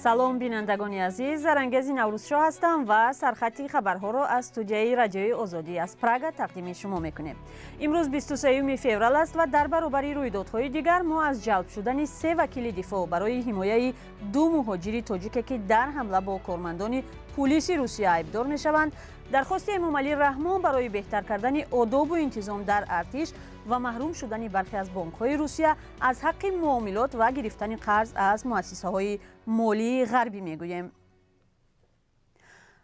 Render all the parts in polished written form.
салом бинандагони азиз, зарангези наврӯзшоҳ ҳастам ва сархати хабарҳоро аз студияи радиои озодӣ аз Прага тақдими шумо мекунем. имрӯз 23 феврал аст ва дар баробари рӯйдодҳои дигар мо аз ҷалб шудани 3 вакили дифоъ барои ҳимояи 2 муҳоҷири тоҷике ки дар ҳамла бо кормандони пулиси Русия айбдор мешаванд, дархости Эмомалӣ Раҳмон барои беҳтар кардани одобу интизом дар артиш ва маҳрум шудани бархе аз бонкҳои Русия аз ҳаққи муомилот ва гирифтани қарз аз муассисаҳои молии ғарбӣ мегӯем.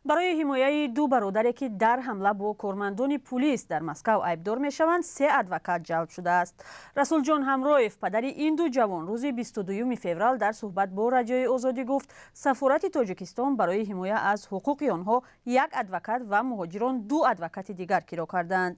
барои ҳимояи 2 бародаре ки дар ҳамла бо кормандони пулис дар Москав айбдор мешаванд, 3 адвокат ҷалб шудааст. Расулҷон Ҳамроев, падари ин ду ҷавон, рӯзи 22 феврал дар суҳбат бо радиои Озодӣ гуфт, сафорати Тоҷикистон барои ҳимоя аз ҳуқуқи онҳо 1 адвокат ва муҳоҷирон 2 адвокати дигар киро карданд.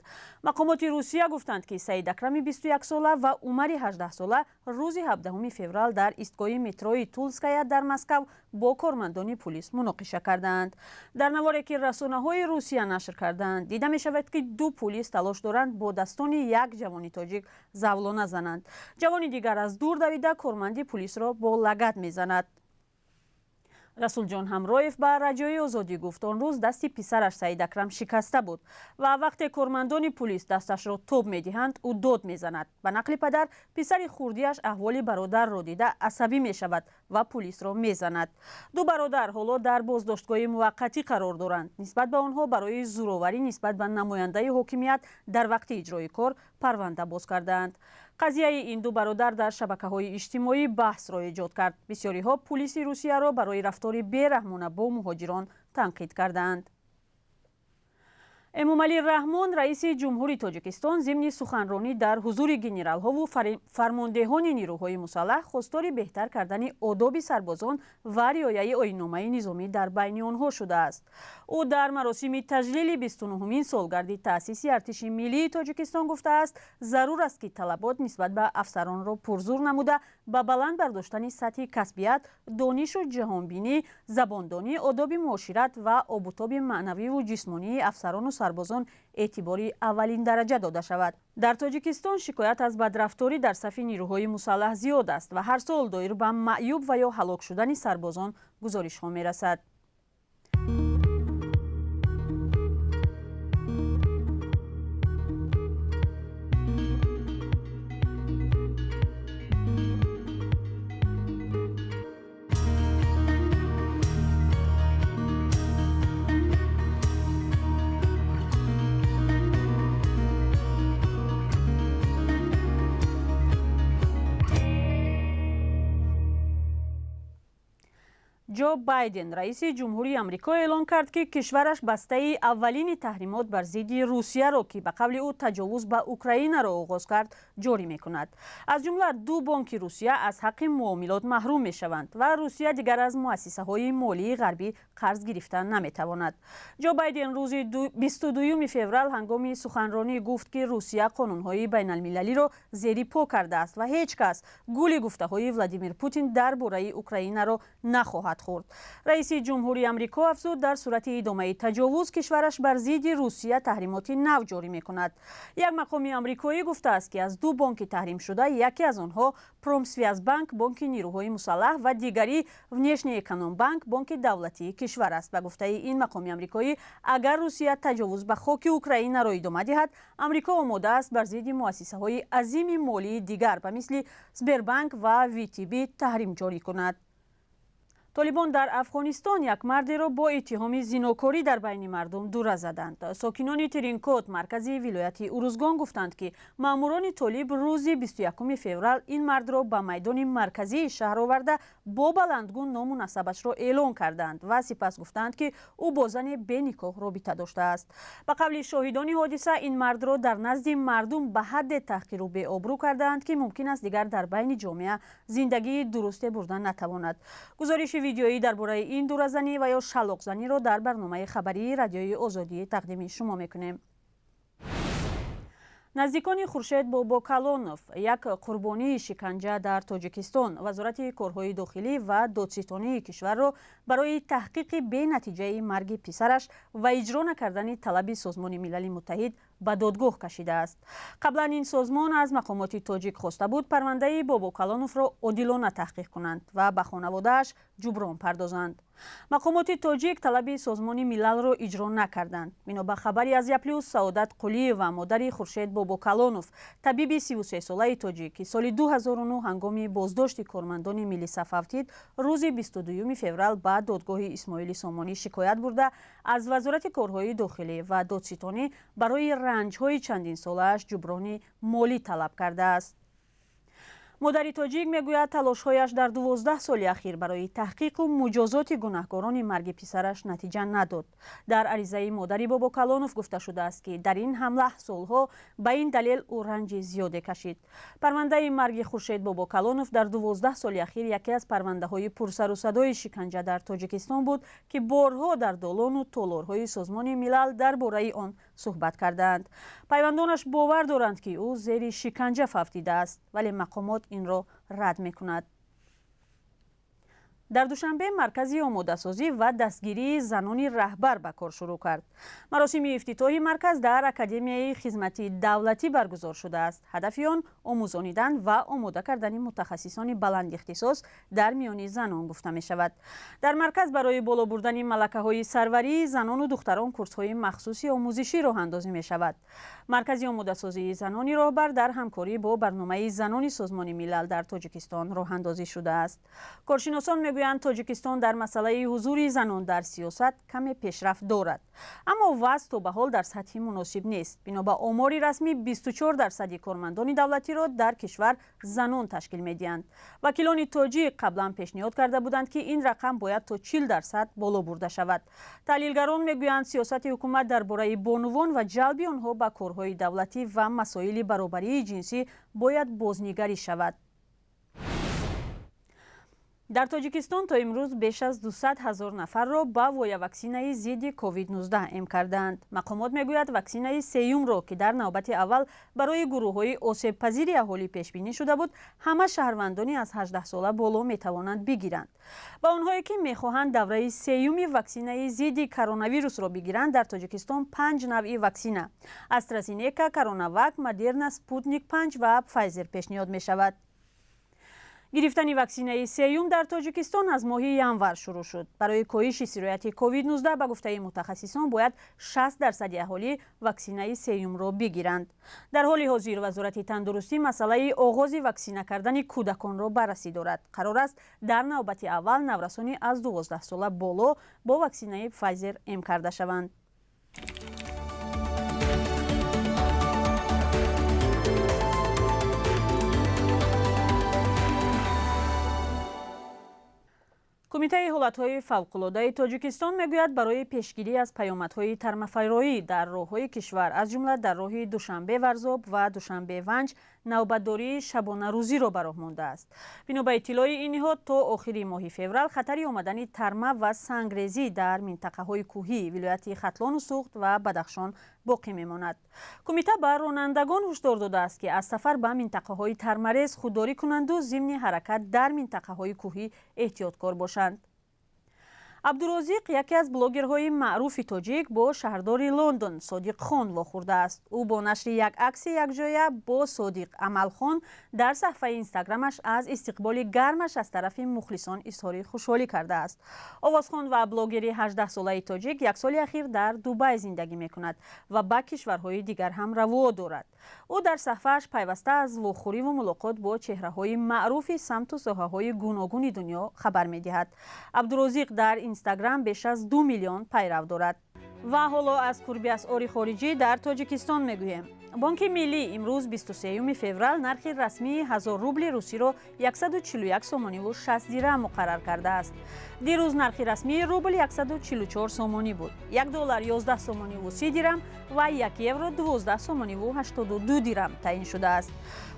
мақомоти Русия гуфтанд ки Саид Акрами 21 сола ва Умари 18 сола рӯзи 17 феврал дар истгоҳи метрои Тулская дар Москав бо кормандони пулис муноқиша карданд. дар наворе ки расонаҳои Русия нашр карданд, дида мешавад ки 2 пулис талош доранд бодастони 1 ҷавони тоҷик завлона зананд. ҷавони дигар аз дур давида корманди пулисро бо лагат мезанад. Расулҷон Ҳамроев ба радиои Озодӣ гуфт, он рӯз дасти писараш Саид Акрам шикаста буд ва вақте кормандони пулис дасташро тоб медиҳанд, ӯ дод мезанад. ба нақли падар, писари хурдиаш аҳволи бародарро дида асабӣ мешавад ва пулисро мезанад. 2 бародар ҳоло дар боздоштгоҳи муваққатӣ қарор доранд. нисбат ба онҳо барои зӯроварӣ нисбат ба намояндаи ҳокимият дар вақти иҷрои кор парванда боз кардаанд. қазияи ин 2 бародар дар шабакаҳои иҷтимоӣ баҳсро эҷод кард. бисёриҳо пулиси Русияро барои рафтори бераҳмона бо муҳоҷирон танқид карданд. Эмомалӣ Раҳмон, раиси ҷумҳури Тоҷикистон, зимни суханронӣ дар ҳузури генералҳову фармондеҳони нирӯҳои мусаллаҳ хостори беҳтар кардани одоби сарбозон ва риояи оинномаи низомӣ дар байни онҳо шудааст. ӯ дар маросими таҷлили 29-умин солгарди таъсиси артиши миллии Тоҷикистон гуфтааст, зарур аст ки талабот нисбат ба афсаронро пурзур намуда ба баланд бардоштани сатҳи касбият, донишу ҷаҳонбинӣ, забондонӣ, одоби муошират ва обутоби маънавиву ҷисмонии афсарону сарбозон эътибори аввалин дараҷа дода шавад. дар Тоҷикистон шикоят аз бадрафторӣ дар сафи нирӯҳои мусаллаҳ зиёд аст ва ҳар сол доир ба маъюб ва ё ҳалок шудани сарбозон гузоришҳо мерасад. ҷо Байден, раиси ҷумҳури Амрико, эълон кард, ки кишвараш бастаи аввалини таҳримот бар зидди Русияро, ки ба қавли ӯ таҷовуз ба Украинаро оғоз кард, ҷорӣ мекунад. аз ҷумла 2 бонки Русия аз ҳаққи муомилот маҳрум мешаванд ва Русия дигар аз муассисаҳои молии ғарбӣ қарз гирифта наметавонад. ҷо Байден рӯзи 22 феврал ҳангоми суханронӣ гуфт, ки Русия қонунҳои байналмилалиро зери по кардааст ва ҳеҷ кас гули гуфтаҳои Владимир Путин дар бораи Украинаро нахоҳад хӯрд. раиси ҷумҳури Амрико афзуд, дар сурати идомаи таҷовуз кишвараш бар зидди Русия таҳримоти нав ҷорӣ мекунад. як мақоми амрикоӣ гуфтааст, ки аз 2 бонки таҳримшуда, яке аз онҳо Промсвязбанк, бонки нирӯҳои мусаллаҳ ва дигари Внешнеэкономбанк, бонки давлатии кишвар аст. ба гуфтаи ин мақоми амрикоӣ, агар Русия таҷовуз ба хоки Украинаро идома диҳад, Амрико омода аст бар зидди муассисаҳои азими молии дигар ба мисли Сбербанк ва ВТБ таҳрим ҷорӣ кунад. طالبان در افغانستان یک مردی را با اتهام زیناکاری در بین مردم دوره زدند. ساکنان ترینکوت مرکزی ولایت اروزگان گفتند که ماموران طالب روز 21 فوریه این مرد را به میدان مرکزی شهر آورده با بلندگو نام و نسبش را اعلام کردند و سپس گفتند که او با زن بی نکاح رابطه داشته است. به قول شاهدان حادثه این مرد را در نزد مردم به حد تحقیر و بی‌آبرو کردند که ممکن است دیگر در بین جامعه زندگی درست بردن نتواند. گزارش ویدیویی درباره این دوره‌زنی و یا شلاق‌زنی را در برنامه خبری رادیوی آزادی تقدیم شما می‌کنیم. نزدیکان خورشید باباکالونوف، یک قربانی شکنجه در تاجیکستان، وزارت کارهای داخلی و دادستانی کشور را برای تحقیق به نتیجه مرگ پسرش و اجرا نکردن طلب سازمان ملل متحد ба додгоҳ кашидааст. қаблан ин созмон аз мақомоти тоҷик хоста буд парвандаи Бобокалоновро одилона таҳқиқ кунанд ва ба хонаводааш ҷуброн пардозанд. мақомоти тоҷик талаби созмони милалро иҷро накарданд. бино ба хабари Азия Плюс, Саодат Қулиева, модари Хуршед Бобокалонов, табиби 33-солаи тоҷик, ки соли 2009 ҳангоми боздошти кормандони Милли Сафавтид рӯзи 22 феврал ба додгоҳи Исмоили Сомонӣ шикоят бурда аз Вазорати корҳои дохилӣ ва додситонӣ барои ранҷҳои чандинсолааш ҷуброни молӣ талаб кардааст. модари тоҷик мегӯяд талошҳояш дар 12 соли ахир барои таҳқиқу муҷозоти гунаҳкорони марги писараш натиҷа надод. дар аризаи модари Бобокалонов гуфта шудааст, ки дар ин ҳамла солҳо ба ин далел ӯ ранҷи зиёде кашид. парвандаи марги Хуршед Бобокалонов дар 12 соли ахир яке аз парвандаҳои пурсарусадои шиканҷа дар Тоҷикистон буд, ки борҳо дар долону толорҳои Созмони милал дар бораи он суҳбат кардаанд. пайвандонаш бовар доранд, ки ӯ зери шиканҷа фавтидааст, вале мақомот инро рад мекунад. дар душанбе маркази омодасозӣ ва дастгирии занони раҳбар ба кор шурӯъ кард. маросими ифтитоҳи марказ дар Академияи хизмати давлатӣ баргузор шудааст. ҳадафи он омӯзонидан ва омода кардани мутахассисони баландихтисос дар миёни занон гуфта мешавад. дар марказ барои боло бурдани малакаҳои сарварии занону духтарон курсҳои махсуси омӯзишӣ роҳандозӣ мешавад. маркази омодасозии занони роҳбар дар ҳамкорӣ бо барномаи занони Созмони милал дар Тоҷикистон роҳандозӣ шудааст. коршиносон мегӯянд Тоҷикистон дар масъалаи ҳузури занон дар сиёсат каме пешрафт дорад, аммо вазъ то ба ҳол дар сатҳи муносиб нест. бино ба омори расмӣ 24% кормандони давлатиро дар кишвар занон ташкил медиҳанд. вакилони тоҷик қаблан пешниҳод карда буданд, ки ин рақам бояд то 40% боло бурда шавад. таҳлилгарон мегӯянд сиёсати ҳукумат дар бораи бонувон ва ҷалби онҳо ба корҳои давлатӣ ва масоили баробарии ҷинсӣ бояд бознигарӣ шавад. дар Тоҷикистон то имрӯз беш аз 200 000 нафарро ба воя ваксинаи зидди COVID-19 эм кардаанд. мақомот мегӯяд ваксинаи сеюмро, ки дар навбати аввал барои гурӯҳҳои осебпазири аҳолӣ пешбинӣ шуда буд, ҳама шаҳрвандони аз 18 сола боло метавонанд бигиранд. ба онҳое ки мехоҳанд давраи сеюми ваксинаи зидди коронавирусро бигиранд, дар Тоҷикистон 5 навъи ваксина – AstraZeneca, Coronavac, Moderna, Sputnik 5 ва Pfizer пешниҳод мешавад. гирифтани ваксинаи сеюм дар Тоҷикистон аз моҳи январ шурӯъ шуд. барои коҳиши сирояти COVID-19 ба гуфтаи мутахассисон бояд 60% аҳолӣ ваксинаи сеюмро бигиранд. дар ҳоли ҳозир Вазорати тандурустӣ масъалаи оғози ваксина кардани кӯдаконро баррасӣ дорад. қарор аст дар навбати аввал наврасони аз 12 сола боло бо ваксинаи Pfizer эм карда шаванд. кумитаи ҳолатҳои фавқулодаи Тоҷикистон мегӯяд барои пешгирӣ аз паёмадҳои тармафайроӣ дар роҳҳои кишвар, аз ҷумла дар роҳи Душанбе-Варзоб ва Душанбе-Ванҷ навбатдории шабонарӯзиро ба роҳ мондааст. бино ба иттилои ин ниҳод, то охири моҳи феврал хатари омадани тарма ва сангрезӣ дар минтақаҳои кӯҳӣ, вилояти Хатлону Суғд ва Бадахшон боқӣ мемонад. кумита ба ронандагон ҳушдор додааст, ки аз сафар ба минтақаҳои тармарез худдорӣ кунанду зимни ҳаракат дар минтақаҳои кӯҳӣ эҳтиёткор бошанд. абдурозиқ яке аз блогерҳои маъруфи тоҷик бо шаҳрдори Лондон Содиқ Хон вохӯрдааст. ӯ бо нашри як акси якҷоя бо Содиқ Амалхон дар саҳифаи инстаграмаш аз истиқболи гармаш аз тарафи мухлисон изҳори хушҳолӣ кардааст. Овозхон ва блогери 18-солаи тоҷик як соли ахир дар Дубай зиндагӣ мекунад ва ба кишварҳои дигар ҳам равоо дорад. ӯ дар саҳифааш пайваста аз вохӯриву мулоқот бо чеҳраҳои маъруфи самту соҳаҳои гуногуни дунё хабар медиҳад. Абдурозиқ дар инстаграм беш аз 2 миллион пайрав дорад. ва ҳоло аз курби асъори хориҷӣ дар Тоҷикистон мегӯем. Бонки Миллӣ имрӯз 23 феврал нархи расмии 1000 рубли русиро 141 сомониву 60 дирам муқаррар кардааст. дирӯз нархи расмии рубл 144 сомонӣ буд. $1 11 сомониву 30 дирам ва €1 12 сомониву 82 дирам таъин шудааст.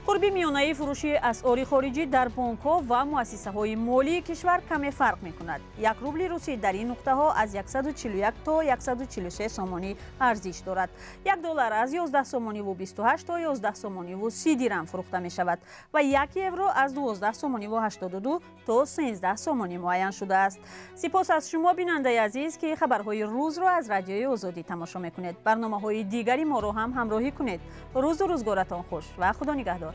қурби миёнаи фурӯши асъори хориҷӣ дар бонкҳо ва муассисаҳои молии кишвар каме фарқ мекунад. 1 рубли русӣ дар ин нуқтаҳо аз 141 то 143 сомонӣ арзиш дорад. $1 аз 11 сомониву و 28 تا 11 سومانی و 30 درهم فروخته می شود و 1 یورو از 12 سومانی و 82 تا 13 سومانی معین شده است. سپاس از شما بیننده عزیز که خبرهای روز رو از رادیوی آزادی تماشا میکنید. برنامه‌های دیگری ما رو هم همراهی کنید. روز و روزگارتان خوش و خدا نگهدار.